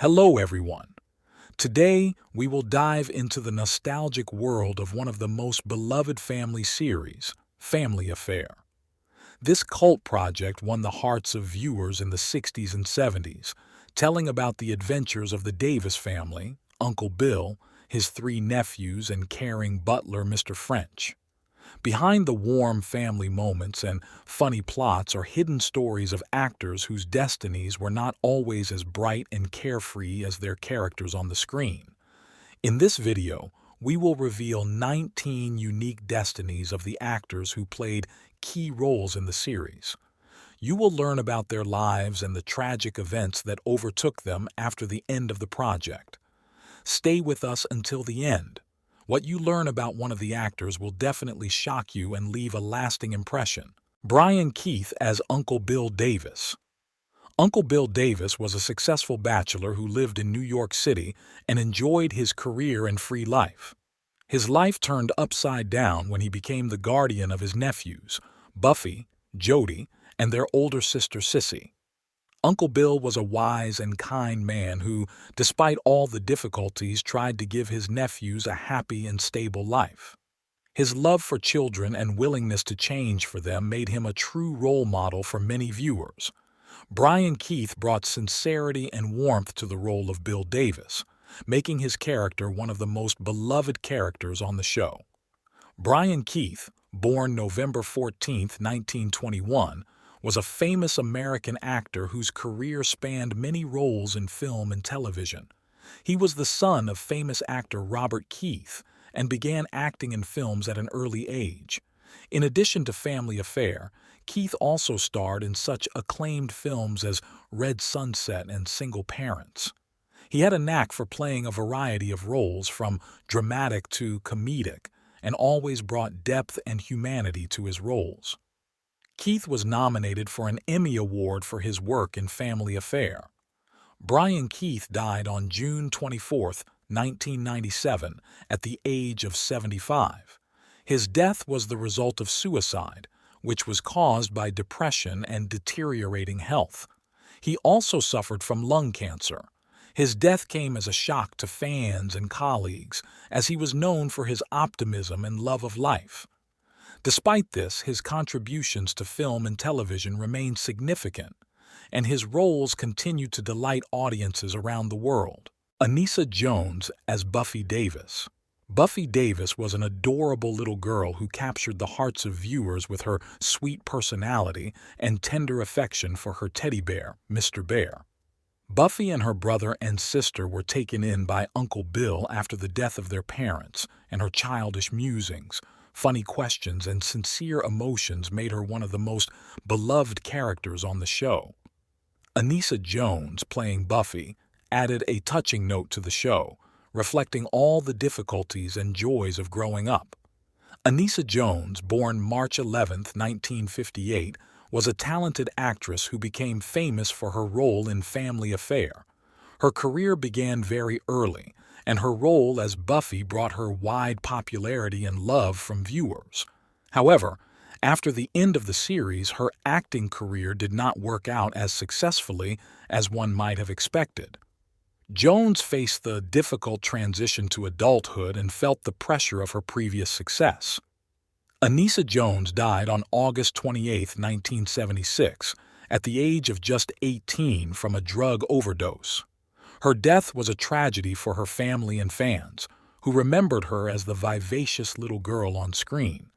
Hello, everyone. Today, we will dive into the nostalgic world of one of the most beloved family series, Family Affair. This cult project won the hearts of viewers in the 60s and 70s, telling about the adventures of the Davis family, Uncle Bill, his three nephews, and caring butler, Mr. French. Behind the warm family moments and funny plots are hidden stories of actors whose destinies were not always as bright and carefree as their characters on the screen. In this video, we will reveal 19 unique destinies of the actors who played key roles in the series. You will learn about their lives and the tragic events that overtook them after the end of the project. Stay with us until the end. What you learn about one of the actors will definitely shock you and leave a lasting impression. Brian Keith as Uncle Bill Davis. Uncle Bill Davis was a successful bachelor who lived in New York City and enjoyed his career and free life. His life turned upside down when he became the guardian of his nephews, Buffy, Jody, and their older sister Sissy. Uncle Bill was a wise and kind man who, despite all the difficulties, tried to give his nephews a happy and stable life. His love for children and willingness to change for them made him a true role model for many viewers. Brian Keith brought sincerity and warmth to the role of Bill Davis, making his character one of the most beloved characters on the show. Brian Keith, born November 14, 1921, was a famous American actor whose career spanned many roles in film and television. He was the son of famous actor Robert Keith and began acting in films at an early age. In addition to Family Affair, Keith also starred in such acclaimed films as Red Sunset and Single Parents. He had a knack for playing a variety of roles, from dramatic to comedic, and always brought depth and humanity to his roles. Keith was nominated for an Emmy Award for his work in Family Affair. Brian Keith died on June 24, 1997, at the age of 75. His death was the result of suicide, which was caused by depression and deteriorating health. He also suffered from lung cancer. His death came as a shock to fans and colleagues, as he was known for his optimism and love of life. Despite this, his contributions to film and television remained significant, and his roles continued to delight audiences around the world. Anissa Jones as Buffy Davis. Buffy Davis was an adorable little girl who captured the hearts of viewers with her sweet personality and tender affection for her teddy bear, Mr. Bear. Buffy and her brother and sister were taken in by Uncle Bill after the death of their parents, and her childish musings, funny questions, and sincere emotions made her one of the most beloved characters on the show. Anissa Jones, playing Buffy, added a touching note to the show, reflecting all the difficulties and joys of growing up. Anissa Jones, born March 11, 1958, was a talented actress who became famous for her role in Family Affair. Her career began very early, and her role as Buffy brought her wide popularity and love from viewers. However, after the end of the series, her acting career did not work out as successfully as one might have expected. Jones faced the difficult transition to adulthood and felt the pressure of her previous success. Anissa Jones died on August 28, 1976, at the age of just 18 from a drug overdose. Her death was a tragedy for her family and fans, who remembered her as the vivacious little girl on screen.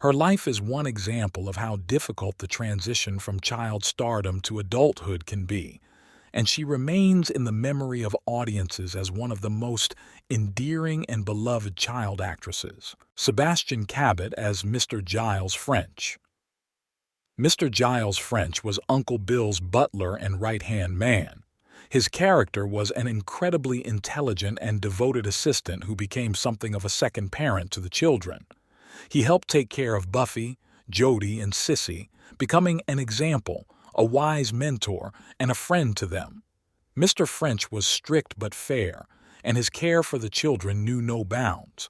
Her life is one example of how difficult the transition from child stardom to adulthood can be, and she remains in the memory of audiences as one of the most endearing and beloved child actresses. Sebastian Cabot as Mr. Giles French. Mr. Giles French was Uncle Bill's butler and right-hand man. His character was an incredibly intelligent and devoted assistant who became something of a second parent to the children. He helped take care of Buffy, Jody, and Sissy, becoming an example, a wise mentor, and a friend to them. Mr. French was strict but fair, and his care for the children knew no bounds.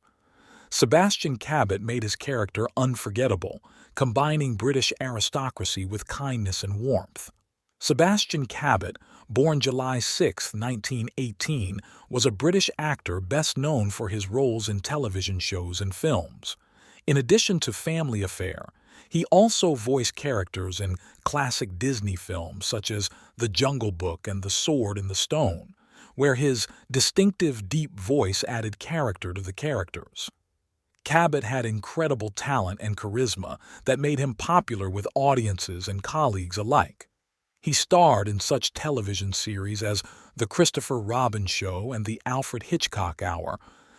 Sebastian Cabot made his character unforgettable, combining British aristocracy with kindness and warmth. Sebastian Cabot, born July 6, 1918, was a British actor best known for his roles in television shows and films. In addition to Family Affair, he also voiced characters in classic Disney films such as The Jungle Book and The Sword in the Stone, where his distinctive deep voice added character to the characters. Cabot had incredible talent and charisma that made him popular with audiences and colleagues alike. He starred in such television series as The Christopher Robin Show and The Alfred Hitchcock Hour,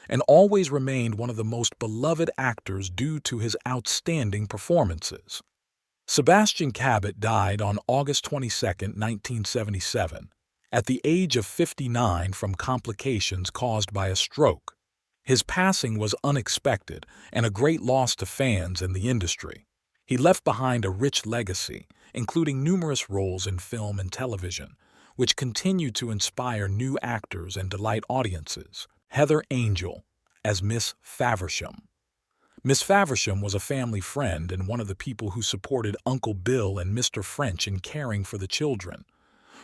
and always remained one of the most beloved actors due to his outstanding performances. Sebastian Cabot died on August 22, 1977, at the age of 59 from complications caused by a stroke. His passing was unexpected and a great loss to fans and the industry. He left behind a rich legacy, including numerous roles in film and television, which continue to inspire new actors and delight audiences. Heather Angel as Miss Faversham. Miss Faversham was a family friend and one of the people who supported Uncle Bill and Mr. French in caring for the children.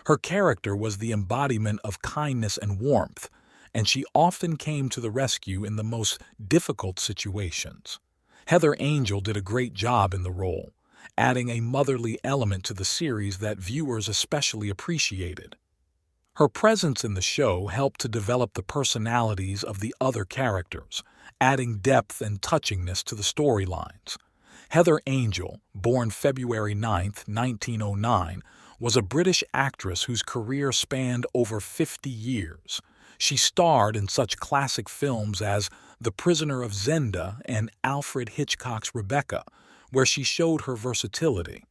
Her character was the embodiment of kindness and warmth, and she often came to the rescue in the most difficult situations. Heather Angel did a great job in the role, adding a motherly element to the series that viewers especially appreciated. Her presence in the show helped to develop the personalities of the other characters, adding depth and touchingness to the storylines. Heather Angel, born February 9, 1909, was a British actress whose career spanned over 50 years. She starred in such classic films as The Prisoner of Zenda and Alfred Hitchcock's Rebecca, where she showed her versatility.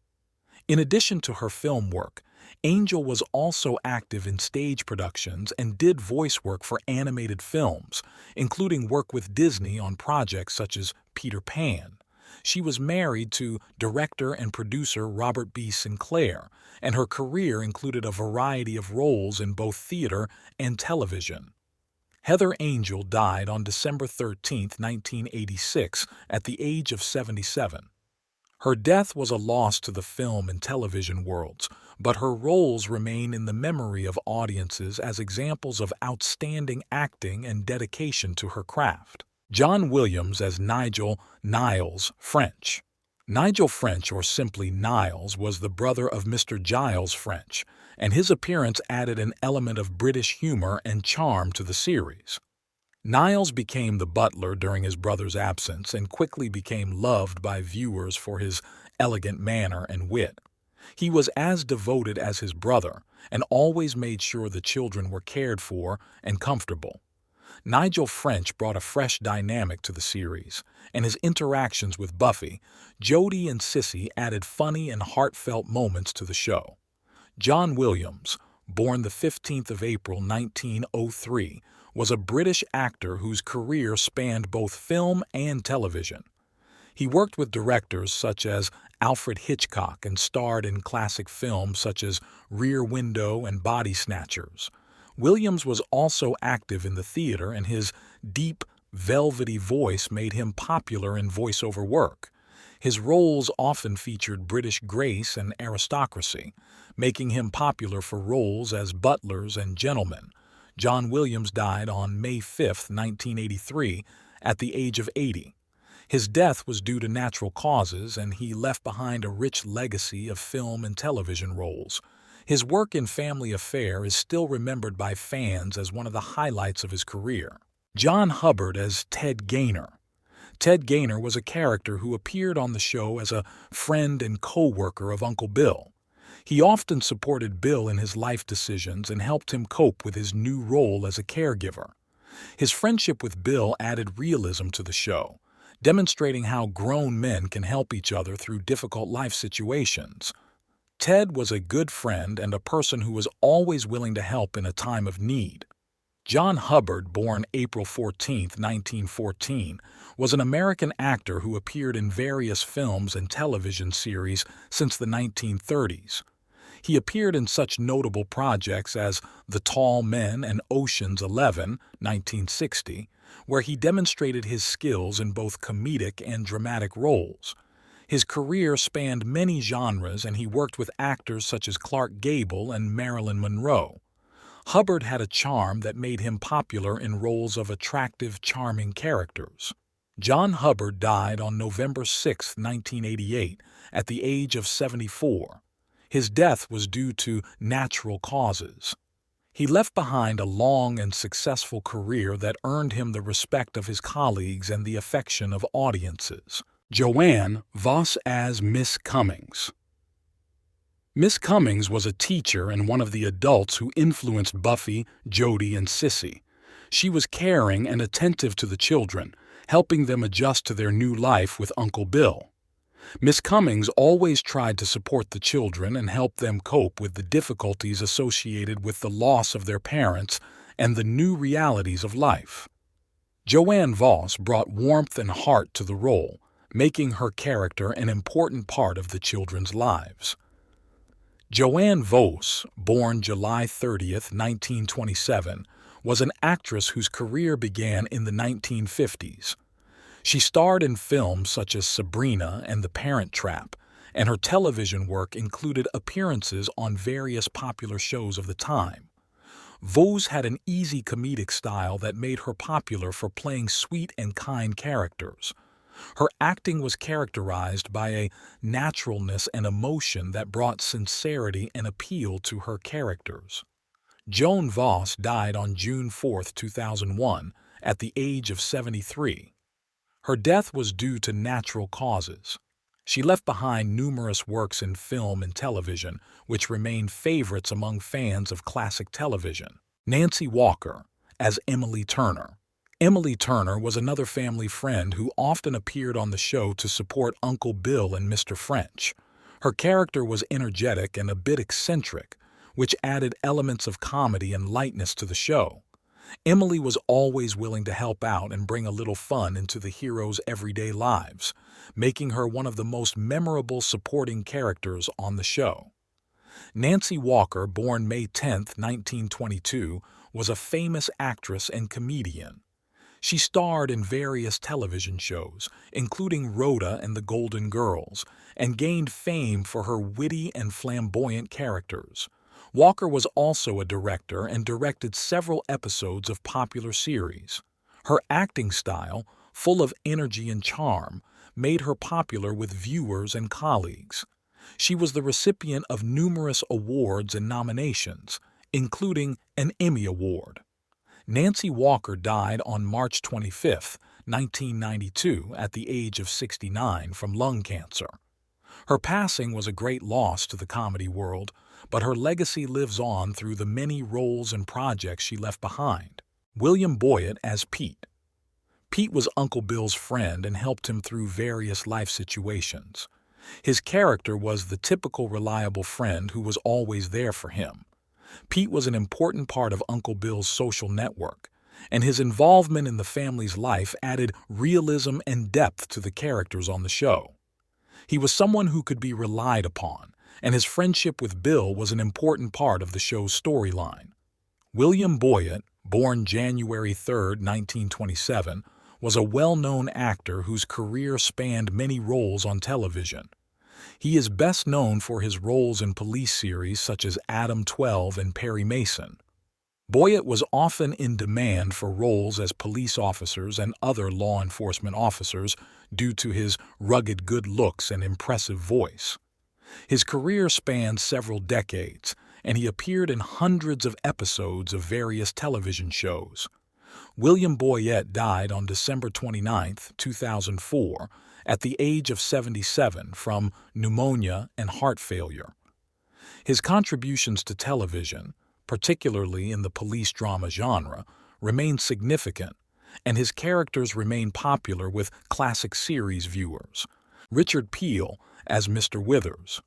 In addition to her film work, Angel was also active in stage productions and did voice work for animated films, including work with Disney on projects such as Peter Pan. She was married to director and producer Robert B. Sinclair, and her career included a variety of roles in both theater and television. Heather Angel died on December 13, 1986, at the age of 77. Her death was a loss to the film and television worlds, but her roles remain in the memory of audiences as examples of outstanding acting and dedication to her craft. John Williams as Nigel Niles French. Nigel French, or simply Niles, was the brother of Mr. Giles French, and his appearance added an element of British humor and charm to the series. Niles became the butler during his brother's absence and quickly became loved by viewers for his elegant manner and wit. He was as devoted as his brother and always made sure the children were cared for and comfortable. Nigel French brought a fresh dynamic to the series, and his interactions with Buffy, Jodie, and Sissy added funny and heartfelt moments to the show. John Williams, born the 15th of April 1903, was a British actor whose career spanned both film and television. He worked with directors such as Alfred Hitchcock and starred in classic films such as Rear Window and Body Snatchers. Williams was also active in the theater, and his deep, velvety voice made him popular in voiceover work. His roles often featured British grace and aristocracy, making him popular for roles as butlers and gentlemen. John Williams died on May 5, 1983, at the age of 80. His death was due to natural causes, and he left behind a rich legacy of film and television roles. His work in Family Affair is still remembered by fans as one of the highlights of his career. John Hubbard as Ted Gaynor. Ted Gaynor was a character who appeared on the show as a friend and co-worker of Uncle Bill. He often supported Bill in his life decisions and helped him cope with his new role as a caregiver. His friendship with Bill added realism to the show, demonstrating how grown men can help each other through difficult life situations. Ted was a good friend and a person who was always willing to help in a time of need. John Hubbard, born April 14, 1914, was an American actor who appeared in various films and television series since the 1930s. He appeared in such notable projects as The Tall Men and Ocean's 11, 1960, where he demonstrated his skills in both comedic and dramatic roles. His career spanned many genres and he worked with actors such as Clark Gable and Marilyn Monroe. Hubbard had a charm that made him popular in roles of attractive, charming characters. John Hubbard died on November 6, 1988, at the age of 74. His death was due to natural causes. He left behind a long and successful career that earned him the respect of his colleagues and the affection of audiences. Joanne Voss as Miss Cummings. Miss Cummings was a teacher and one of the adults who influenced Buffy, Jody, and Sissy. She was caring and attentive to the children, helping them adjust to their new life with Uncle Bill. Miss Cummings always tried to support the children and help them cope with the difficulties associated with the loss of their parents and the new realities of life. Joanne Voss brought warmth and heart to the role, making her character an important part of the children's lives. Joanne Voss, born July 30, 1927, was an actress whose career began in the 1950s. She starred in films such as Sabrina and The Parent Trap, and her television work included appearances on various popular shows of the time. Voss had an easy comedic style that made her popular for playing sweet and kind characters. Her acting was characterized by a naturalness and emotion that brought sincerity and appeal to her characters. Joan Voss died on June 4, 2001, at the age of 73. Her death was due to natural causes. She left behind numerous works in film and television, which remain favorites among fans of classic television. Nancy Walker, as Emily Turner. Emily Turner was another family friend who often appeared on the show to support Uncle Bill and Mr. French. Her character was energetic and a bit eccentric, which added elements of comedy and lightness to the show. Emily was always willing to help out and bring a little fun into the heroes' everyday lives, making her one of the most memorable supporting characters on the show. Nancy Walker, born May 10, 1922, was a famous actress and comedian. She starred in various television shows, including Rhoda and the Golden Girls, and gained fame for her witty and flamboyant characters. Walker was also a director and directed several episodes of popular series. Her acting style, full of energy and charm, made her popular with viewers and colleagues. She was the recipient of numerous awards and nominations, including an Emmy Award. Nancy Walker died on March 25, 1992, at the age of 69 from lung cancer. Her passing was a great loss to the comedy world, but her legacy lives on through the many roles and projects she left behind. William Boyett as Pete. Pete was Uncle Bill's friend and helped him through various life situations. His character was the typical reliable friend who was always there for him. Pete was an important part of Uncle Bill's social network, and his involvement in the family's life added realism and depth to the characters on the show. He was someone who could be relied upon, and his friendship with Bill was an important part of the show's storyline. William Boyett, born January 3, 1927, was a well-known actor whose career spanned many roles on television. He is best known for his roles in police series such as Adam 12 and Perry Mason. Boyett was often in demand for roles as police officers and other law enforcement officers due to his rugged good looks and impressive voice. His career spanned several decades, and he appeared in hundreds of episodes of various television shows. William Boyett died on December 29, 2004, at the age of 77 from pneumonia and heart failure. His contributions to television, particularly in the police drama genre, remain significant, and his characters remain popular with classic series viewers. Richard Peel as Mr. Withers.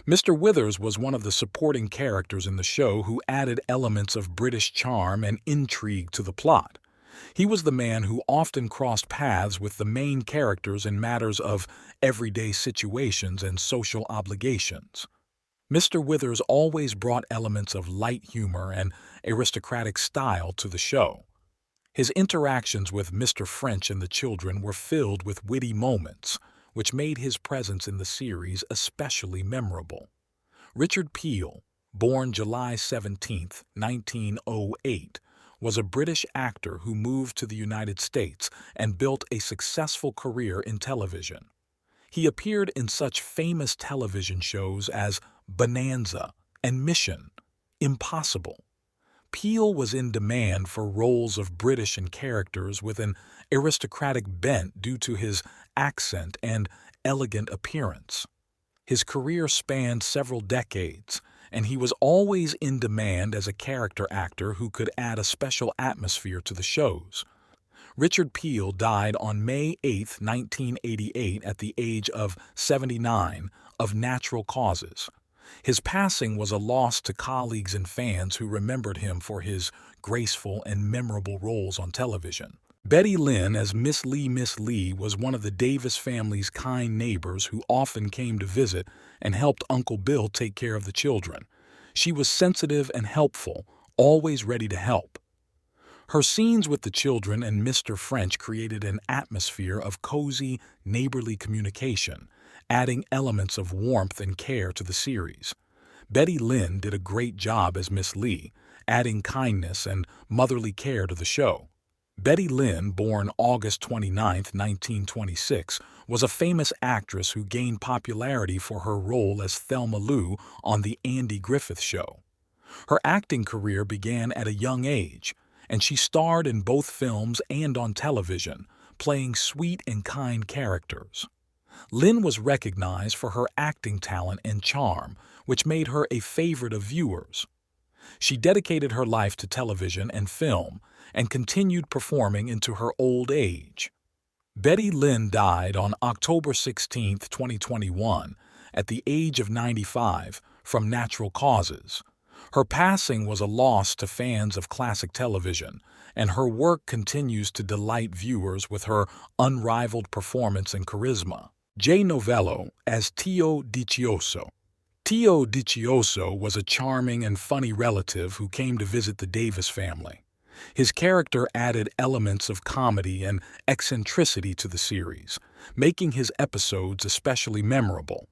Mr. Withers was one of the supporting characters in the show who added elements of British charm and intrigue to the plot. He was the man who often crossed paths with the main characters in matters of everyday situations and social obligations. Mr. Withers always brought elements of light humor and aristocratic style to the show. His interactions with Mr. French and the children were filled with witty moments, which made his presence in the series especially memorable. Richard Peele, born July 17, 1908, was a British actor who moved to the United States and built a successful career in television. He appeared in such famous television shows as Bonanza and Mission Impossible. Peele was in demand for roles of British characters with an aristocratic bent due to his accent and elegant appearance. His career spanned several decades, and he was always in demand as a character actor who could add a special atmosphere to the shows. Richard Peele died on May 8, 1988, at the age of 79, of natural causes. His passing was a loss to colleagues and fans who remembered him for his graceful and memorable roles on television. Betty Lynn as Miss Lee was one of the Davis family's kind neighbors who often came to visit and helped Uncle Bill take care of the children. She was sensitive and helpful, always ready to help. Her scenes with the children and Mr. French created an atmosphere of cozy, neighborly communication, adding elements of warmth and care to the series. Betty Lynn did a great job as Miss Lee, adding kindness and motherly care to the show. Betty Lynn, born August 29, 1926, was a famous actress who gained popularity for her role as Thelma Lou on The Andy Griffith Show. Her acting career began at a young age, and she starred in both films and on television, playing sweet and kind characters. Lynn was recognized for her acting talent and charm, which made her a favorite of viewers. She dedicated her life to television and film and continued performing into her old age. Betty Lynn died on October 16, 2021, at the age of 95 from natural causes. Her passing was a loss to fans of classic television, and her work continues to delight viewers with her unrivaled performance and charisma. Jay Novello as Tio Diccioso. Tio Diccioso was a charming and funny relative who came to visit the Davis family. His character added elements of comedy and eccentricity to the series, making his episodes especially memorable.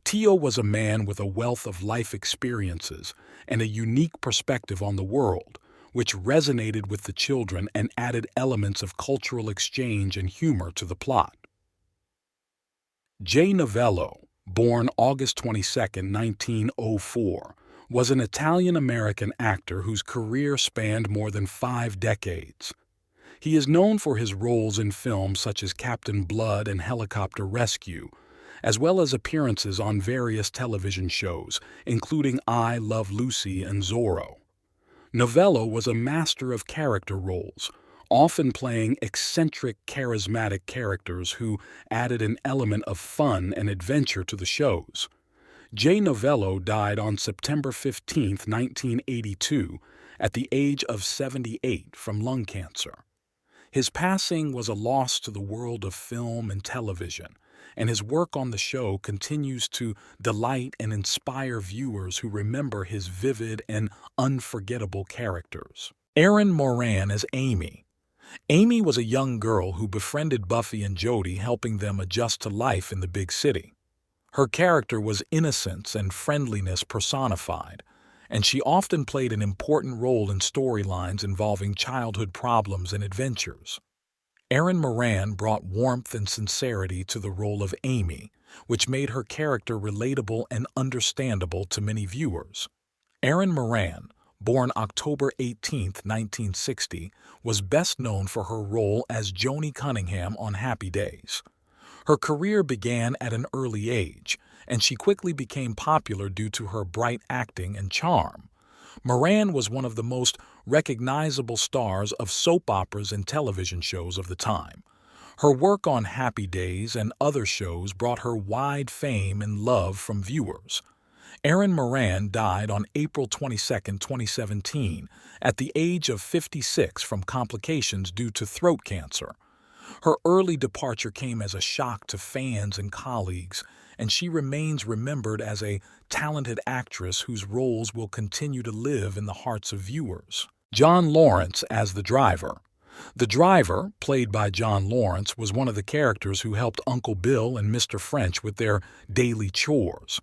Tio was a man with a wealth of life experiences and a unique perspective on the world, which resonated with the children and added elements of cultural exchange and humor to the plot. Jay Novello, born August 22, 1904, was an Italian-American actor whose career spanned more than 5 decades. He is known for his roles in films such as Captain Blood and Helicopter Rescue, as well as appearances on various television shows, including I Love Lucy and Zorro. Novello was a master of character roles, often playing eccentric, charismatic characters who added an element of fun and adventure to the shows. Jay Novello died on September 15, 1982, at the age of 78 from lung cancer. His passing was a loss to the world of film and television, and his work on the show continues to delight and inspire viewers who remember his vivid and unforgettable characters. Erin Moran as Amy. Amy was a young girl who befriended Buffy and Jody, helping them adjust to life in the big city. Her character was innocence and friendliness personified, and she often played an important role in storylines involving childhood problems and adventures. Erin Moran brought warmth and sincerity to the role of Amy, which made her character relatable and understandable to many viewers. Erin Moran, born October 18, 1960, was best known for her role as Joni Cunningham on Happy Days. Her career began at an early age, and she quickly became popular due to her bright acting and charm. Moran was one of the most recognizable stars of soap operas and television shows of the time. Her work on Happy Days and other shows brought her wide fame and love from viewers. Erin Moran died on April 22, 2017, at the age of 56 from complications due to throat cancer. Her early departure came as a shock to fans and colleagues, and she remains remembered as a talented actress whose roles will continue to live in the hearts of viewers. John Lawrence as the driver. The driver, played by John Lawrence, was one of the characters who helped Uncle Bill and Mr. French with their daily chores.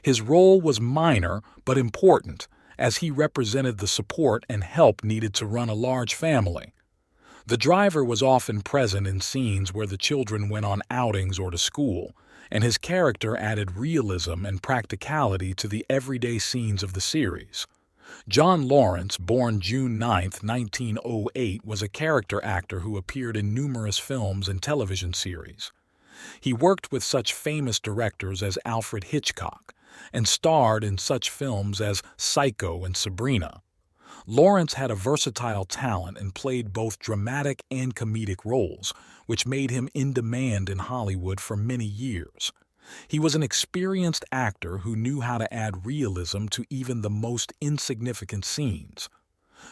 His role was minor but important, as he represented the support and help needed to run a large family. The driver was often present in scenes where the children went on outings or to school, and his character added realism and practicality to the everyday scenes of the series. John Lawrence, born June 9, 1908, was a character actor who appeared in numerous films and television series. He worked with such famous directors as Alfred Hitchcock and starred in such films as Psycho and Sabrina. Lawrence had a versatile talent and played both dramatic and comedic roles, which made him in demand in Hollywood for many years. He was an experienced actor who knew how to add realism to even the most insignificant scenes.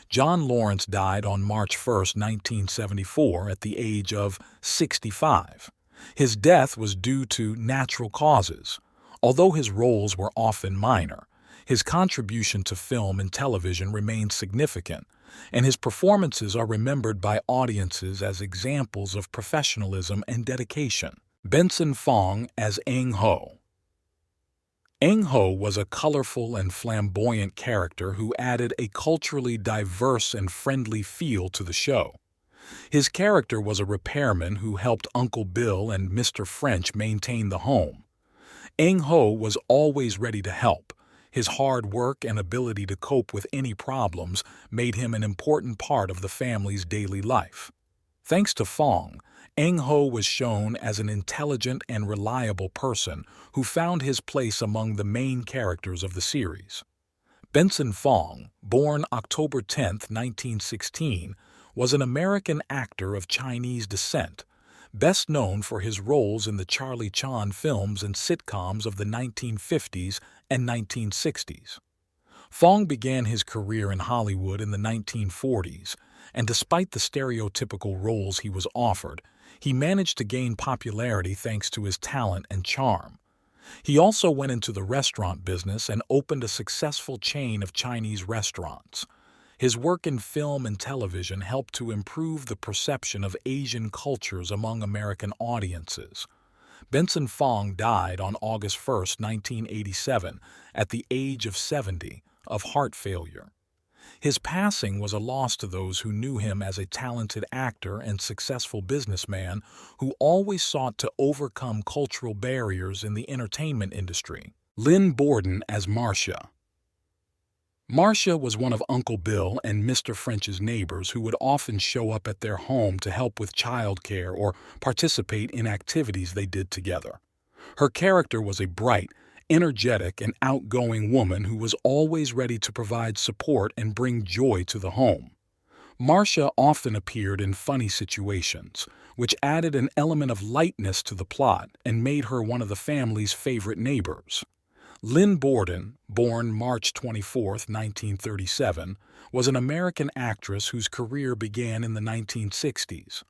John Lawrence died on March 1, 1974, at the age of 65. His death was due to natural causes. Although his roles were often minor, his contribution to film and television remained significant, and his performances are remembered by audiences as examples of professionalism and dedication. Benson Fong as Eng Ho. Eng Ho was a colorful and flamboyant character who added a culturally diverse and friendly feel to the show. His character was a repairman who helped Uncle Bill and Mr. French maintain the home. Eng Ho was always ready to help. His hard work and ability to cope with any problems made him an important part of the family's daily life. Thanks to Fong, Eng Ho was shown as an intelligent and reliable person who found his place among the main characters of the series. Benson Fong, born October 10, 1916, was an American actor of Chinese descent, best known for his roles in the Charlie Chan films and sitcoms of the 1950s and 1960s. Fong began his career in Hollywood in the 1940s, and despite the stereotypical roles he was offered, he managed to gain popularity thanks to his talent and charm. He also went into the restaurant business and opened a successful chain of Chinese restaurants. His work in film and television helped to improve the perception of Asian cultures among American audiences. Benson Fong died on August 1, 1987, at the age of 70, of heart failure. His passing was a loss to those who knew him as a talented actor and successful businessman who always sought to overcome cultural barriers in the entertainment industry. Lynn Borden as Marcia. Marcia was one of Uncle Bill and Mr. French's neighbors who would often show up at their home to help with childcare or participate in activities they did together. Her character was a bright, energetic, and outgoing woman who was always ready to provide support and bring joy to the home. Marcia often appeared in funny situations, which added an element of lightness to the plot and made her one of the family's favorite neighbors. Lynn Borden, born March 24, 1937, was an American actress whose career began in the 1960s.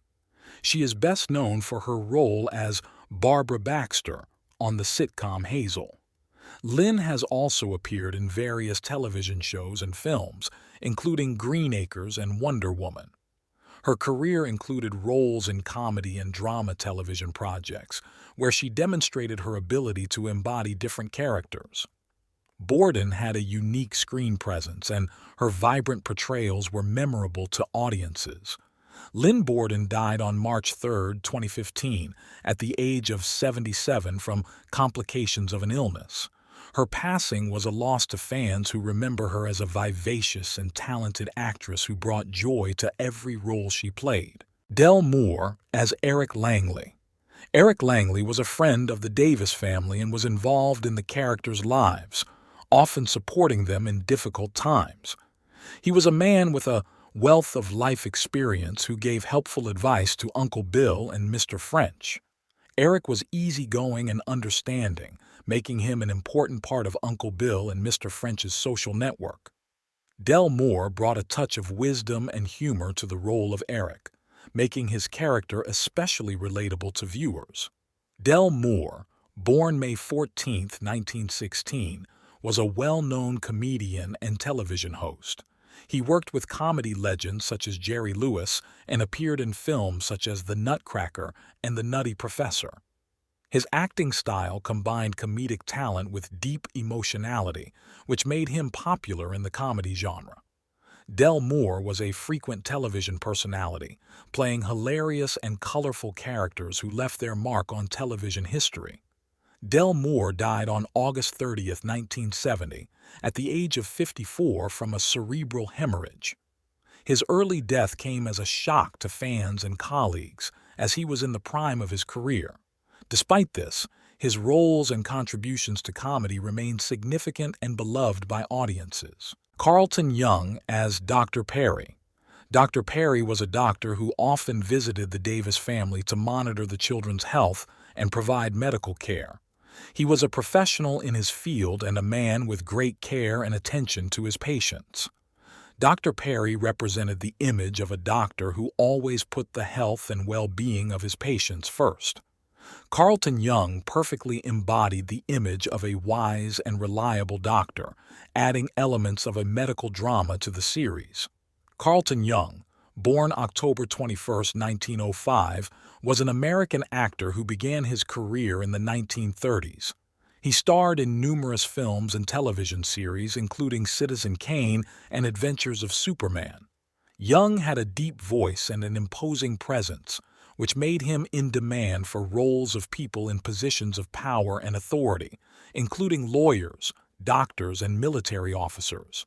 She is best known for her role as Barbara Baxter on the sitcom Hazel. Lynn has also appeared in various television shows and films, including Green Acres and Wonder Woman. Her career included roles in comedy and drama television projects, where she demonstrated her ability to embody different characters. Borden had a unique screen presence, and her vibrant portrayals were memorable to audiences. Lynn Borden died on March 3, 2015, at the age of 77 from complications of an illness. Her passing was a loss to fans who remember her as a vivacious and talented actress who brought joy to every role she played. Del Moore as Eric Langley. Eric Langley was a friend of the Davis family and was involved in the characters' lives, often supporting them in difficult times. He was a man with a wealth of life experience who gave helpful advice to Uncle Bill and Mr. French. Eric was easygoing and understanding, making him an important part of Uncle Bill and Mr. French's social network. Del Moore brought a touch of wisdom and humor to the role of Eric, making his character especially relatable to viewers. Del Moore, born May 14, 1916, was a well-known comedian and television host. He worked with comedy legends such as Jerry Lewis and appeared in films such as The Nutcracker and The Nutty Professor. His acting style combined comedic talent with deep emotionality, which made him popular in the comedy genre. Del Moore was a frequent television personality, playing hilarious and colorful characters who left their mark on television history. Del Moore died on August 30, 1970, at the age of 54 from a cerebral hemorrhage. His early death came as a shock to fans and colleagues, as he was in the prime of his career. Despite this, his roles and contributions to comedy remained significant and beloved by audiences. Carlton Young as Dr. Perry. Dr. Perry was a doctor who often visited the Davis family to monitor the children's health and provide medical care. He was a professional in his field and a man with great care and attention to his patients. Dr. Perry represented the image of a doctor who always put the health and well-being of his patients first. Carlton Young perfectly embodied the image of a wise and reliable doctor, adding elements of a medical drama to the series. Carlton Young, born October 21, 1905, was an American actor who began his career in the 1930s. He starred in numerous films and television series, including Citizen Kane and Adventures of Superman. Young had a deep voice and an imposing presence, which made him in demand for roles of people in positions of power and authority, including lawyers, doctors, and military officers.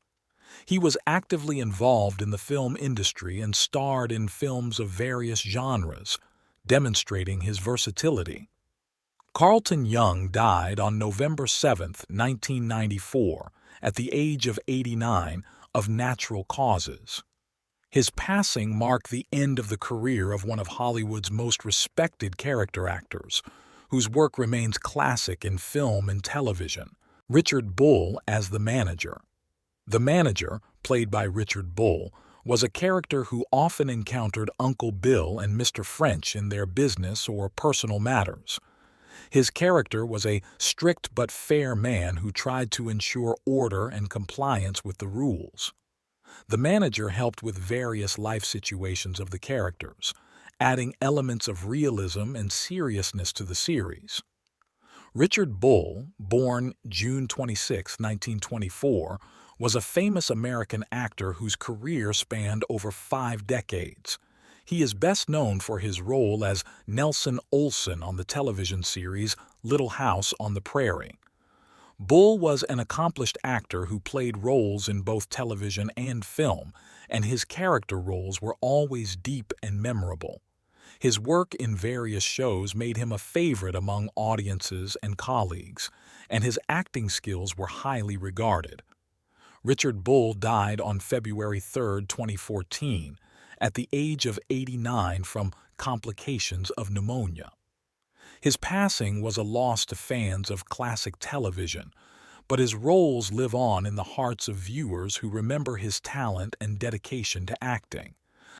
He was actively involved in the film industry and starred in films of various genres, demonstrating his versatility. Carlton Young died on November 7, 1994, at the age of 89, of natural causes. His passing marked the end of the career of one of Hollywood's most respected character actors, whose work remains classic in film and television. Richard Bull as the manager. The manager, played by Richard Bull, was a character who often encountered Uncle Bill and Mr. French in their business or personal matters. His character was a strict but fair man who tried to ensure order and compliance with the rules. The manager helped with various life situations of the characters, adding elements of realism and seriousness to the series. Richard Bull, born June 26, 1924, was a famous American actor whose career spanned over 5 decades. He is best known for his role as Nelson Olson on the television series Little House on the Prairie. Bull was an accomplished actor who played roles in both television and film, and his character roles were always deep and memorable. His work in various shows made him a favorite among audiences and colleagues, and his acting skills were highly regarded. Richard Bull died on February 3, 2014, at the age of 89 from complications of pneumonia. His passing was a loss to fans of classic television, but his roles live on in the hearts of viewers who remember his talent and dedication to acting.